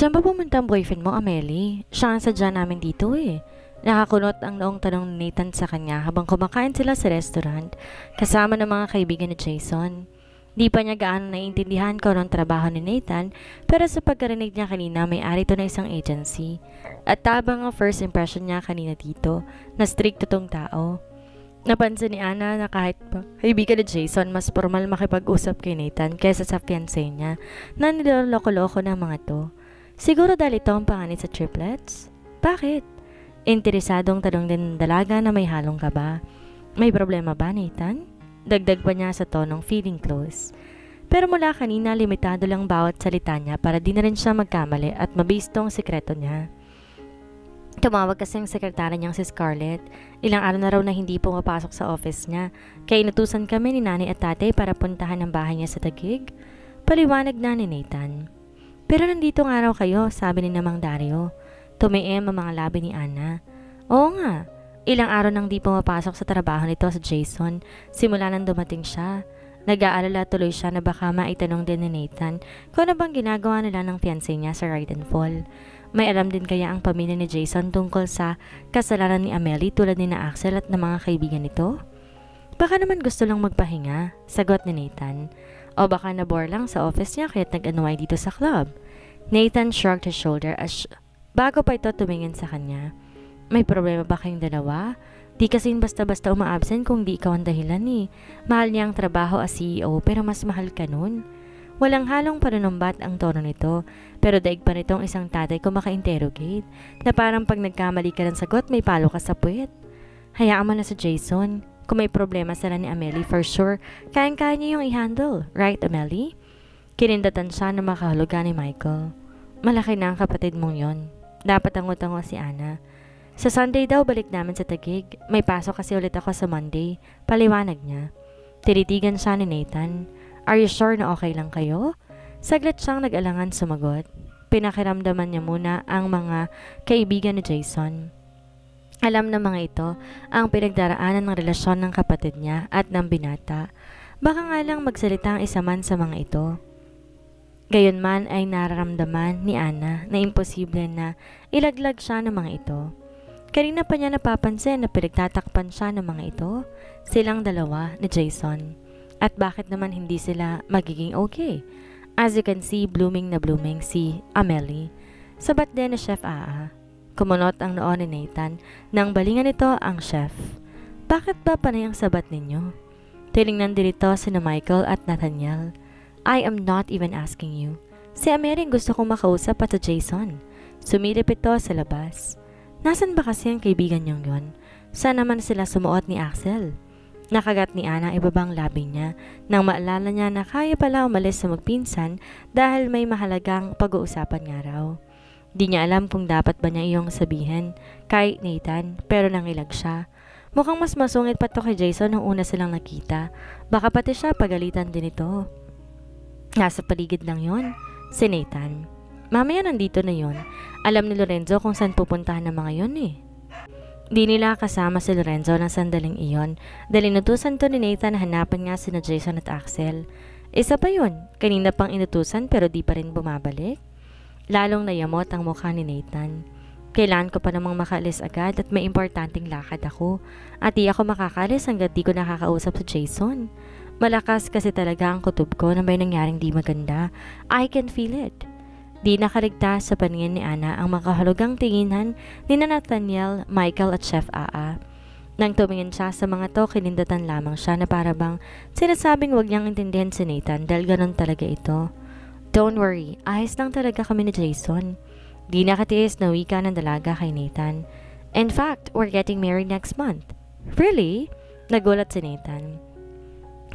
Saan ba pumunta ang boyfriend mo, Amelie? Siya ang sadya namin dito eh. Nakakunot ang noong tanong ni Nathan sa kanya habang kumakain sila sa restaurant kasama ng mga kaibigan ni Jason. Di pa niya gaano naiintindihan kung anong trabaho ni Nathan pero sa pagkarinig niya kanina may-ari to na isang agency. At tabang ang first impression niya kanina dito na stricto tong tao. Napansin ni Anna na kahit pa kaibigan ni Jason mas formal makipag-usap kay Nathan kaysa sa fiancé niya na niloloko-loko ng mga to. Siguro dahil ito ang panganib sa triplets? Bakit? Interesadong tanong din ng dalaga na may halong kaba. May problema ba, Nathan? Dagdag pa niya sa tonong feeling close. Pero mula kanina, limitado lang bawat salita niya para di na rin siya magkamali at mabistong sekreto niya. Tumawag kasi ang sekretary niyang si Scarlett. Ilang araw na raw na hindi pumapasok sa office niya. Kaya inutusan kami ni nanay at tatay para puntahan ang bahay niya sa Taguig. Paliwanag na ni Nathan. Pero nandito nga raw kayo, sabi ni Namang Dario. Tumiim ang mga labi ni Anna. Oo nga, ilang araw nang di pumapasok sa trabaho nito sa Jason, simula nang dumating siya. Nag-aalala tuloy siya na baka maitanong din ni Nathan kung ano bang ginagawa nila ng fiancé niya sa Ride and Fall. May alam din kaya ang pamilya ni Jason tungkol sa kasalanan ni Amelie tulad ni na Axel at ng mga kaibigan nito? Baka naman gusto lang magpahinga, sagot ni Nathan. O baka nabore lang sa office niya kaya't nag-anuway dito sa club. Nathan shrugged his shoulder bago pa ito tumingin sa kanya. May problema ba kayong dalawa? Di kasing basta-basta uma-absent kung di ikaw ang dahilan eh. Mahal niya ang trabaho as CEO pero mas mahal ka nun. Walang halong panunumbat ang tono nito pero daig pa nitong isang tatay ko maka-interrogate na parang pag nagkamali ka ng sagot may palo ka sa puwet. Hayaan mo na sa Jason. Kung may problema sila ni Amelie for sure, kayang-kaya niya yung i-handle. Right, Amelie? Kinindatan siya na makahuluga ni Michael. Malaki na ang kapatid mong yon. Dapat tango-tango si Anna. Sa Sunday daw balik namin sa Taguig. May pasok kasi ulit ako sa Monday. Paliwanag niya. Tinitigan siya ni Nathan. Are you sure na okay lang kayo? Saglit siyang nag-alangan sumagot. Pinakiramdaman niya muna ang mga kaibigan ni Jason. Alam ng mga ito ang pinagdaraanan ng relasyon ng kapatid niya at ng binata. Baka nga lang magsalita ang isa man sa mga ito. Gayunman ay nararamdaman ni Anna na imposible na ilaglag siya ng mga ito. Kanina pa niya napapansin na pinagtatakpan siya ng mga ito, silang dalawa ni Jason. At bakit naman hindi sila magiging okay? As you can see, blooming na blooming si Amelie. Sabat din na Chef Aa. Kumunot ang noo ni Nathan nang balingan nito ang chef. Bakit ba panay ang sabat ninyo? Tiningnan din ito sina Michael at Nathaniel. I am not even asking you. Si Amelie gusto kong makausap at si Jason. Sumilip ito sa labas. Nasaan ba kasi ang kaibigan niyong yon? Saan naman sila sumuot ni Axel? Nakagat ni Anna ibabang labi niya nang maalala niya na kaya pala umalis sa magpinsan dahil may mahalagang pag-uusapan nga raw. Di niya alam kung dapat ba niya iyong sabihin kay Nathan pero nangilag siya. Mukhang mas masungit pa to kay Jason nung una silang nakita. Baka pati siya pagalitan din ito. Nasa paligid lang yon, si Nathan. Mamaya nandito na yon. Alam ni Lorenzo kung saan pupuntahan ng mga yon eh. Di nila kasama si Lorenzo ng sandaling iyon dahil inutusan to ni Nathan na hanapan nga sina Jason at Axel. Isa pa yon, kanina pang inutusan pero di pa rin bumabalik. Lalong nayamot ang mukha ni Nathan. Kailangan ko pa namang makaalis agad at may importanteng lakad ako. At di ako makakalis hanggat di ko nakakausap sa Jason. Malakas kasi talaga ang kutob ko na may nangyaring di maganda. I can feel it. Di nakaligtas sa paningin ni Anna ang makahulugang tinginan ni Nathaniel, Michael at Chef Aa. Nang tumingin siya sa mga to, kinindatan lamang siya na parabang sinasabing wag niyang intindihan si Nathan dahil ganun talaga ito. Don't worry, ayos lang talaga kami ni Jason. Di nakatiis na wika ng dalaga kay Nathan. In fact, we're getting married next month. Really? Nagulat si Nathan.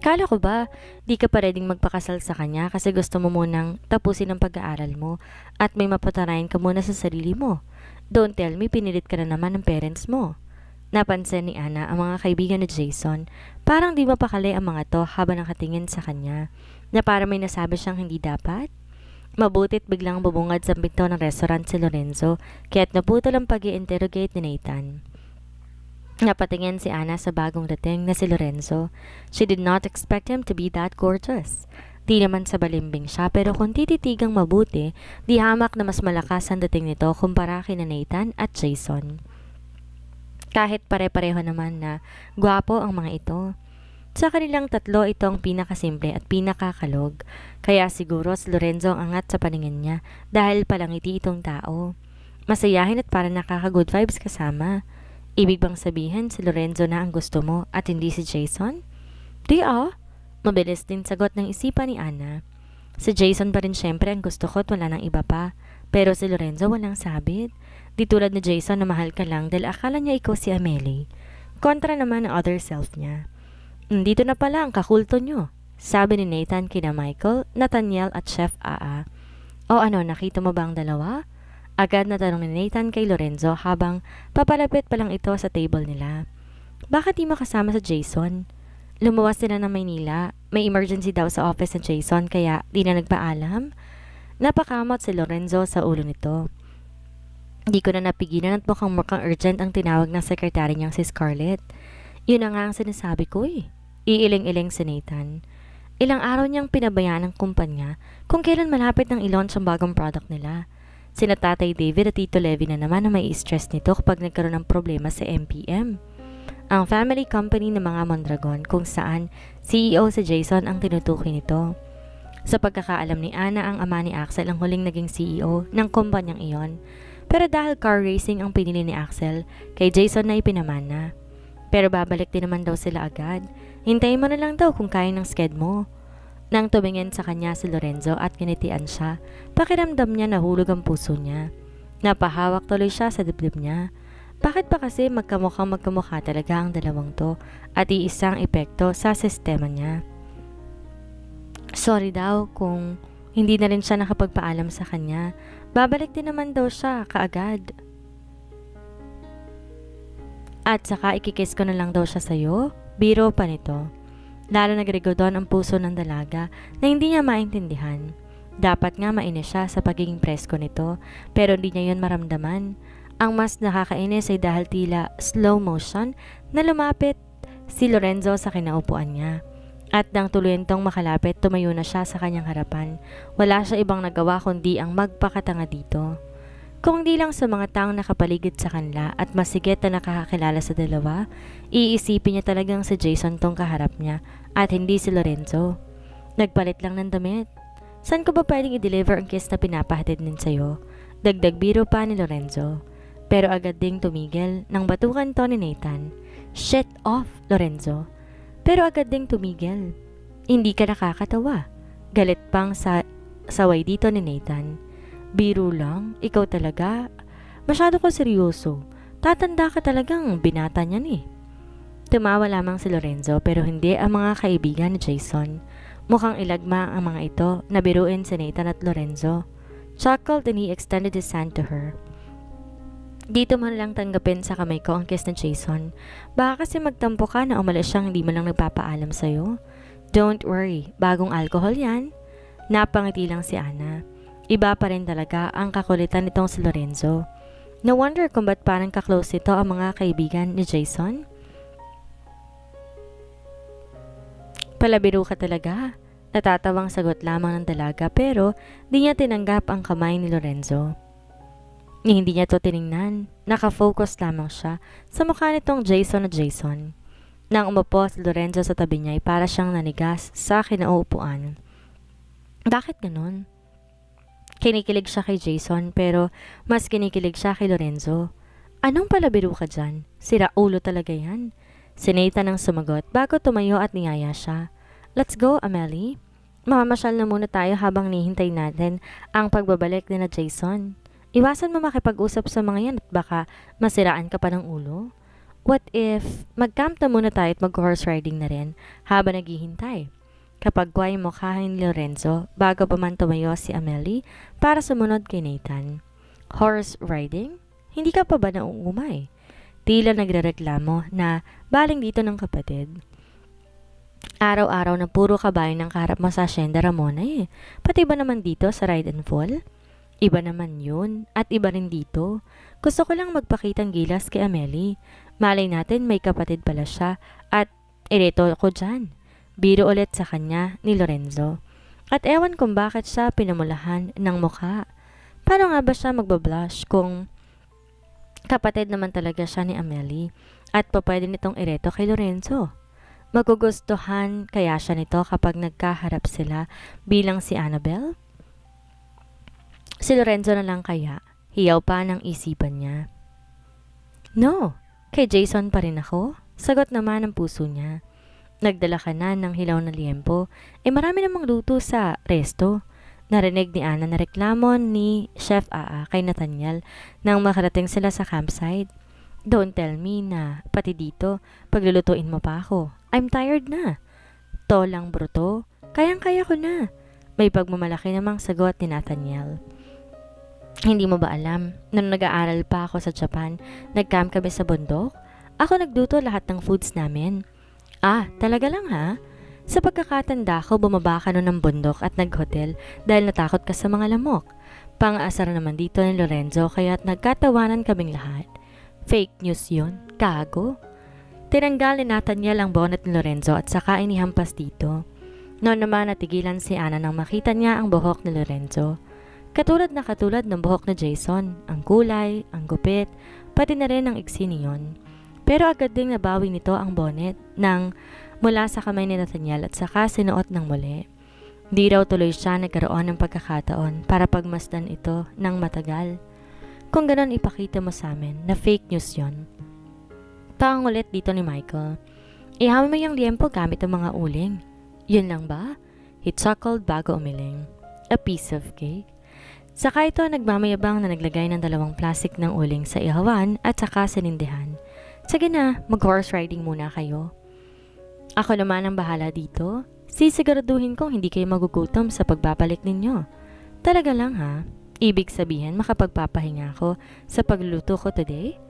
Kala ko ba, di ka pa pwedeng magpakasal sa kanya kasi gusto mo munang tapusin ang pag-aaral mo at may mapatarayan ka muna sa sarili mo. Don't tell me pinilit ka na naman ng parents mo. Napansin ni Anna ang mga kaibigan ni Jason. Parang di mapakali ang mga to habang nakatingin sa kanya. Na para may nasabi siyang hindi dapat? Mabutit biglang bubungad sa pinto ng restaurant si Lorenzo kaya't naputol ang pag-i-interrogate ni Nathan. Napatingin si Anna sa bagong dating na si Lorenzo. She did not expect him to be that gorgeous. Di naman sa balimbing siya pero kung tititigang mabuti, di hamak na mas malakas ang dating nito kumpara kina Nathan at Jason. Kahit pare-pareho naman na gwapo ang mga ito. Sa kanilang tatlo, ito ang pinakasimple at pinakakalog. Kaya siguro si Lorenzo ang angat sa paningin niya dahil palangiti itong tao. Masayahin at para nakaka-good vibes kasama. Ibig bang sabihin si Lorenzo na ang gusto mo at hindi si Jason? Di Mabilis din sagot ng isipan ni Ana. Si Jason pa rin syempre ang gusto ko at wala nang iba pa. Pero si Lorenzo walang sabit. Di tulad ni Jason na mahal ka lang dahil akala niya ikaw si Amelie. Kontra naman ang other self niya. Dito na pala ang kakulto nyo, sabi ni Nathan kina Michael, Nathaniel at Chef Aa. O ano, nakita mo ba ang dalawa? Agad na tanong ni Nathan kay Lorenzo habang papalapit pa lang ito sa table nila. Bakit di mo kasama sa Jason? Lumuwas sila ng Maynila. May emergency daw sa office ni Jason kaya di na nagpaalam. Napakamot si Lorenzo sa ulo nito. Di ko na napigilan at mukhang urgent ang tinawag ng sekretary niyang si Scarlett. Yun na nga ang sinasabi ko Iiling-iling si Nathan. Ilang araw niyang pinabayaan ng kumpanya kung kailan malapit ng i-launch ang bagong product nila. Sina Tatay David at Tito Levi na naman na may stress nito kapag nagkaroon ng problema sa MPM. Ang family company ng mga Mondragon kung saan CEO si Jason ang tinutukoy nito. Sa pagkakaalam ni Ana, ang ama ni Axel ang huling naging CEO ng kumpanyang iyon. Pero dahil car racing ang pinili ni Axel, kay Jason na ipinamana. Pero babalik din naman daw sila agad. Hintayin mo na lang daw kung kaya ng sked mo. Nang tumingin sa kanya si Lorenzo at kinitian siya, pakiramdam niya nahulog ang puso niya. Napahawak tuloy siya sa dibdib niya. Bakit pa kasi magkamukha talaga ang dalawang to at iisang epekto sa sistema niya? Sorry daw kung hindi na rin siya nakapagpaalam sa kanya. Babalik din naman daw siya kaagad. At saka ikikiss ko na lang daw siya sa'yo? Biro pa nito. Lalo nagrigodon ang puso ng dalaga na hindi niya maintindihan. Dapat nga mainis siya sa pagiging presko nito pero hindi niya yun maramdaman. Ang mas nakakainis ay dahil tila slow motion na lumapit si Lorenzo sa kinaupuan niya. At nang tuluyan tong makalapit, tumayo na siya sa kanyang harapan. Wala siya ibang nagawa kundi ang magpakatanga dito. Kung di lang sa mga taong nakapaligid sa kanila at masigit na nakakakilala sa dalawa, iisipin niya talagang si Jason tong kaharap niya at hindi si Lorenzo. Nagpalit lang ng damit. Saan ko ba pwedeng i-deliver ang kiss na pinapahatid din sa'yo? Dagdag biro pa ni Lorenzo. Pero agad ding tumigil nang batukan to ni Nathan. Shut off, Lorenzo. Pero agad ding tumigil. Hindi ka nakakatawa. Galit pang saway dito ni Nathan. Biro lang, ikaw talaga. Masyado ko seryoso. Tatanda ka talagang binata niyan Tumawa lamang si Lorenzo pero hindi ang mga kaibigan ni Jason. Mukhang ilagma ang mga ito na biruin si Nathan at Lorenzo. Chuckled and he extended his hand to her. Dito mo lang tanggapin sa kamay ko ang kiss ni Jason. Baka kasi magtampo ka na umalis siyang hindi mo lang nagpapaalam sa'yo. Don't worry, bagong alcohol yan. Napangiti lang si Ana. Iba pa rin talaga ang kakulitan nitong si Lorenzo. No wonder kung ba't parang kaklose ito ang mga kaibigan ni Jason. Palabiro ka talaga. Natatawang sagot lamang ng dalaga pero di niya tinanggap ang kamay ni Lorenzo. Hindi niya to tiningnan. Nakafocus lamang siya sa mukha nitong Jason na Jason. Nang umupo si Lorenzo sa tabi niya ay para siyang nanigas sa kinauupuan. Bakit ganun? Kinikilig siya kay Jason pero mas kinikilig siya kay Lorenzo. Anong palabiro ka dyan? Sira ulo talaga yan. Si Nathan ang sumagot bago tumayo at niyaya siya. Let's go, Amelie. Mamamasyal na muna tayo habang nihintay natin ang pagbabalik ni na Jason. Iwasan mo makipag-usap sa mga yan at baka masiraan ka pa ng ulo. What if mag-camp na muna tayo at mag-horse riding na rin habang naghihintay? Kapag guway mukhahin ni Lorenzo bago pa man tumayo si Amelie para sumunod kay Nathan. Horse riding? Hindi ka pa ba nauumay? Tila nagrereklamo na baling dito ng kapatid. Araw-araw na puro kabayo ng kaharap mo sa Hacienda Ramona Pati ba naman dito sa Ride and Fall? Iba naman yun at iba rin dito. Gusto ko lang magpakitang gilas kay Amelie. Malay natin may kapatid pala siya at ireto ko dyan. Biro ulit sa kanya ni Lorenzo. At ewan kung bakit siya pinamulahan ng mukha. Paano nga ba siya magbablush kung kapatid naman talaga siya ni Amelie at papwede nitong ireto kay Lorenzo? Magugustuhan kaya siya nito kapag nagkaharap sila bilang si Annabelle? Si Lorenzo na lang kaya? Hiyaw pa ng isipan niya. No, kay Jason pa rin ako. Sagot naman ng puso niya. Nagdala ka na ng hilaw na liempo. Marami namang luto sa resto. Narinig ni Ana na reklamo ni Chef Aa kay Nathaniel nang makarating sila sa campsite. Don't tell me na pati dito paglulutuin mo pa ako. I'm tired na. To lang bruto. Kayang-kaya ko na. May pagmamalaki namang sagot ni Nathaniel. Hindi mo ba alam, nung nag-aaral pa ako sa Japan, nag-camp kami sa bundok? Ako nagluto lahat ng foods namin. Ah, talaga lang ha? Sa pagkakatanda ko, bumaba ka noon ng bundok at nag-hotel dahil natakot ka sa mga lamok. Pang-asar naman dito ni Lorenzo kaya't nagkatawanan kaming lahat. Fake news yun, kago. Tinanggal ni Nathaniel ang bonnet ni Lorenzo at saka inihampas dito. Noon naman natigilan si Ana nang makita niya ang buhok ni Lorenzo. Katulad ng buhok ni Jason, ang kulay, ang gupit, pati na rin ang iksi niyon. Pero agad ding nabawi nito ang bonnet nang mula sa kamay ni Nathaniel at saka sinuot ng muli. Di raw tuloy siya nagkaroon ng pagkakataon para pagmasdan ito ng matagal. Kung ganon ipakita mo sa amin na fake news yon. Pangulit dito ni Michael. Ihami mo yung liempo gamit ang mga uling. Yun lang ba? He chuckled bago umiling. A piece of cake. Saka ito nagmamayabang na naglagay ng 2 plastic ng uling sa ihawan at saka sinindihan. Sige na, mag-horse riding muna kayo. Ako naman ang bahala dito. Sisiguraduhin kong hindi kayo magugutom sa pagbabalik ninyo. Talaga lang ha? Ibig sabihin makapagpapahinga ako sa pagluluto ko today?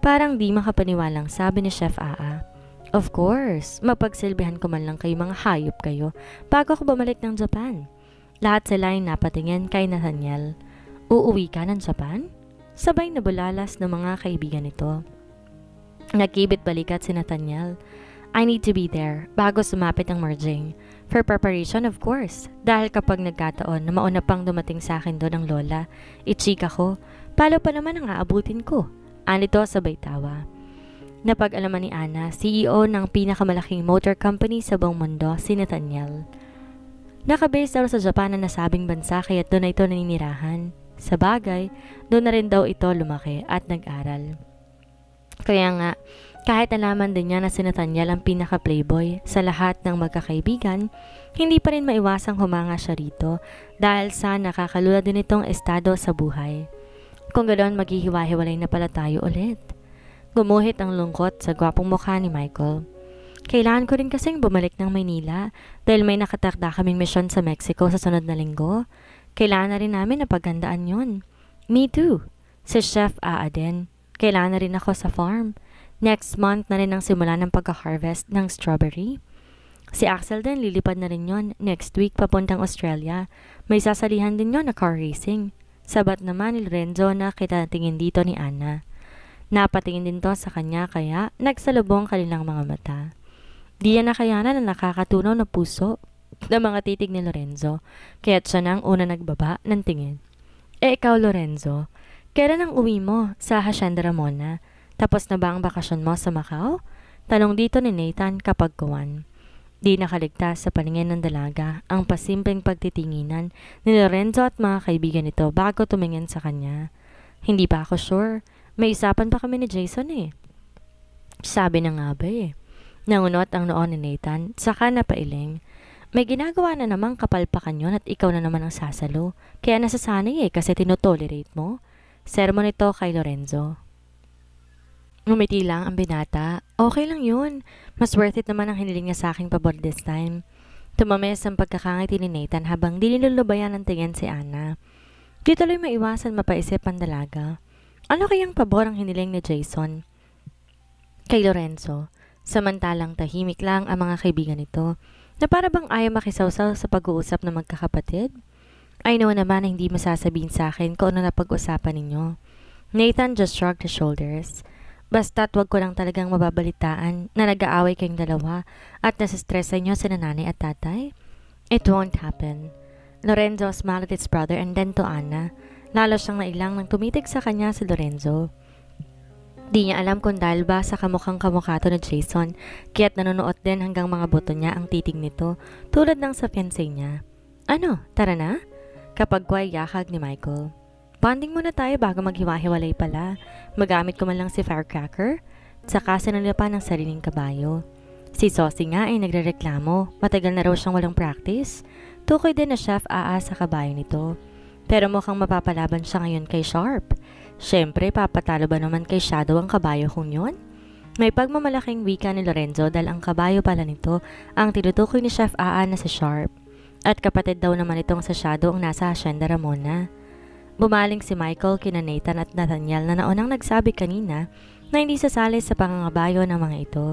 Parang di makapaniwalang sabi ni Chef Aa. Of course, mapagsilbihan ko man lang kayo mga hayop kayo bago ako bumalik ng Japan. Lahat sila ay napatingin kay Nathaniel. Uuwi ka ng Japan? Sabay na bulalas ng mga kaibigan nito. Nagkibit balikat si Nathaniel. I need to be there bago sumapit ang merging. For preparation of course. Dahil kapag nagkataon na mauna pang dumating sa akin doon ang lola, ichika ko, palo pa naman ang aabutin ko. Anito sabay tawa. Napag-alaman ni Ana, CEO ng pinakamalaking motor company sa buong mundo, si Nathaniel. Nakabase daw sa Japan na nasabing bansa kaya doon na ito naninirahan. Sa bagay, doon na rin daw ito lumaki at nag-aral. Kaya nga, kahit nalaman din niya na si Nathaniel ang pinaka-playboy sa lahat ng magkakaibigan, hindi pa rin maiwasang humanga siya rito dahil sa nakakalula din itong estado sa buhay. Kung ganoon maghihiwa-hiwalay na pala tayo ulit. Gumuhit ang lungkot sa gwapong mukha ni Michael. Kailangan ko rin kasing bumalik ng Maynila dahil may nakatakda kaming misyon sa Mexico sa sunod na linggo. Kailangan na rin namin na paghandaan yun. Me too. Si Chef Aa din. Kailangan na rin ako sa farm. Next month na rin ang simula ng pagka-harvest ng strawberry. Si Axel din lilipad na rin yon next week papuntang Australia. May sasalihan din yon na car racing. Sabat naman ni Lorenzo na kitatingin dito ni Ana. Napatingin din to sa kanya kaya nagsalubong kanilang mga mata. Di yan nakayanan na nakakatunaw na puso ng mga titig ni Lorenzo, kaya't siya nang una nagbaba ng tingin. Ikaw Lorenzo, kailan ang uwi mo sa Hacienda Ramona? Tapos na ba ang bakasyon mo sa Macau? Tanong dito ni Nathan kapag kuwan. Di nakaligtas sa paningin ng dalaga ang pasimpleng pagtitinginan ni Lorenzo at mga kaibigan nito bago tumingin sa kanya. Hindi pa ako sure, may usapan pa kami ni Jason eh. Sabi na nga ba eh. Nangunot ang noon ni Nathan, saka napailing. May ginagawa na namang kapalpakan yon at ikaw na naman ang sasalo. Kaya nasasanay eh kasi tinotolerate mo. Sermon ito kay Lorenzo. Ngumiti lang ang binata. Okay lang yun. Mas worth it naman ang hiniling niya sa aking pabor this time. Tumamis ang pagkakangiti ni Nathan habang dinilulubayan ng tingin si Ana. Di tuloy maiwasan mapaisip ang dalaga. Ano kayang pabor ang hiniling ni Jason? Kay Lorenzo. Samantalang tahimik lang ang mga kaibigan nito na para bang ayaw makisawsaw sa pag-uusap ng magkakapatid. I know naman na hindi masasabihin sa akin kung ano na pag-usapan ninyo. Nathan just shrugged his shoulders. Basta't wag ko lang talagang mababalitaan na nag-aaway kayong dalawa at nasistress sa inyo sa nanay at tatay. It won't happen. Lorenzo smiled at his brother and then to Anna. Lalo siyang nailang nang tumitig sa kanya si Lorenzo. Di niya alam kung dahil ba sa kamukhang kamukha to na Jason, kaya't nanonood din hanggang mga buto niya ang titig nito tulad ng sa fiancé niya. Ano, tara na? Kapag kway yakag ni Michael. Bonding muna tayo bago maghiwa-hiwalay pala. Magamit ko man lang si firecracker. Saka sinunod pa ng sariling kabayo. Si Sosie nga ay nagrereklamo. Matagal na raw siyang walang practice. Tukoy din na chef Aa sa kabayo nito. Pero mukhang mapapalaban siya ngayon kay Sharp. Siyempre, papatalo ba naman kay Shadow ang kabayo kung yun? May pagmamalaking wika ni Lorenzo dahil ang kabayo pala nito ang tinutukoy ni Chef Aa na si Sharp. At kapatid daw naman itong sa Shadow ang nasa Hacienda Ramona. Bumaling si Michael kina Nathan at Nathaniel na naunang nagsabi kanina na hindi sasali sa pangangabayo ng mga ito.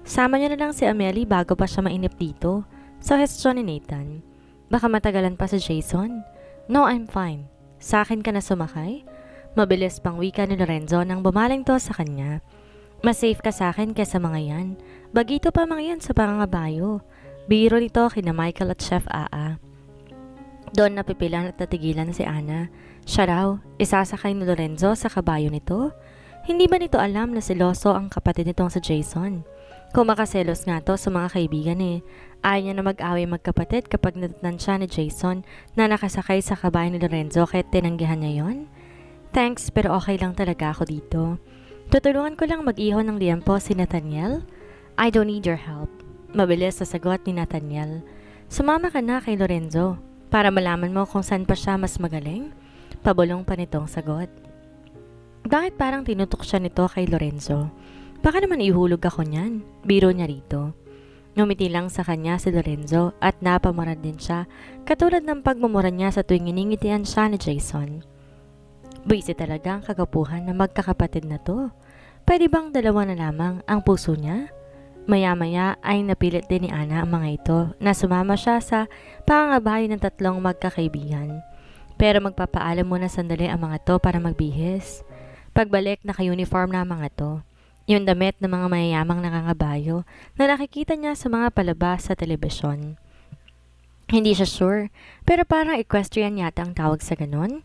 Sama niyo na lang si Amelie bago pa siya mainip dito. Suggestion ni Nathan. Baka matagalan pa si Jason. No, I'm fine. Sa akin ka na sumakay? Mabilis pang wika ni Lorenzo nang bumaling to sa kanya. Mas safe ka sa akin kesa mga yan. Bagito pa mga yan sa pangangabayo. Biro nito kina Michael at Chef Aa. Doon napipilan at natigilan si Anna. Siya raw, isasakay ni Lorenzo sa kabayo nito. Hindi ba nito alam na seloso ang kapatid nitong si Jason? Kung makaselos nga to sa mga kaibigan ayaw niya na mag-away magkapatid kapag natatnan siya ni Jason na nakasakay sa kabayo ni Lorenzo kahit tinanggihan niya yon. Thanks, pero okay lang talaga ako dito. Tutulungan ko lang mag-iho ng liempo si Nathaniel. I don't need your help. Mabilis sa sagot ni Nathaniel. Sumama ka na kay Lorenzo para malaman mo kung saan pa siya mas magaling. Pabulong pa nitong sagot. Bakit parang tinutok siya nito kay Lorenzo? Baka naman ihulog ako niyan. Biro niya rito. Ngumiti lang sa kanya si Lorenzo at napamura din siya katulad ng pagmumura niya sa tuwing iningitian siya ni Jason. Busy talaga ang kagapuhan na magkakapatid na to. Pwede bang dalawa na lamang ang puso niya? Maya-maya ay napilit din ni Anna ang mga ito na sumama siya sa pangangabayo ng tatlong magkakaibigan. Pero magpapaalam muna sandali ang mga to para magbihis. Pagbalik naka-uniform na ang mga to. Yung damit ng mga mayayamang nangangabayo na nakikita niya sa mga palabas sa telebisyon. Hindi siya sure, pero parang equestrian yata ang tawag sa ganun.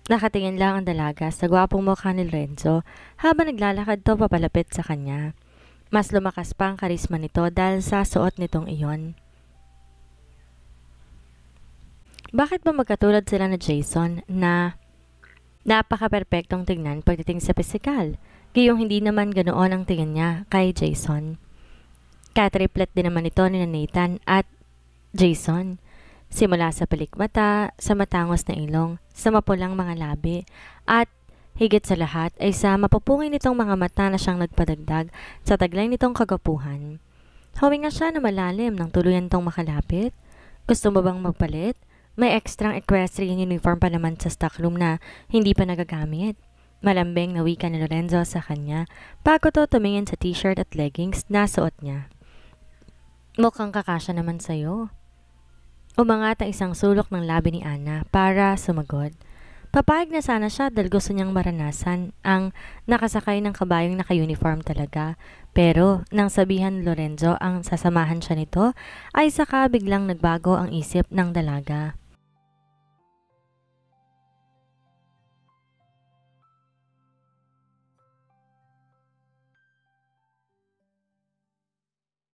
Nakatingin lang ang dalaga sa gwapong mukha ni Lorenzo habang naglalakad to papalapit sa kanya. Mas lumakas pa ang karisma nito dahil sa suot nitong iyon. Bakit ba magkatulad sila na Jason na napaka-perpektong tingnan pagdating sa pisikal? Gayong hindi naman ganoon ang tingin niya kay Jason. Katriplet din naman ito ni Nathan at Jason. Simula sa palikmata, sa matangos na ilong, sa mapulang mga labi, at higit sa lahat ay sa mapupungay nitong mga mata na siyang nagpadagdag sa taglay nitong kagapuhan. Huminga siya na malalim nang tuluyan tong makalapit. Gusto mo bang magpalit? May extrang equestrian uniform pa naman sa stockroom na hindi pa nagagamit. Malambing na wika ni Lorenzo sa kanya bago to tumingin sa t-shirt at leggings na suot niya. Mukhang kakasya naman sa'yo. Umangat ang isang sulok ng labi ni Anna para sumagot. Papayag na sana siya dahil gusto niyang maranasan ang nakasakay ng kabayong naka-uniform talaga. Pero nang sabihan ni Lorenzo ang sasamahan siya nito ay saka biglang nagbago ang isip ng dalaga.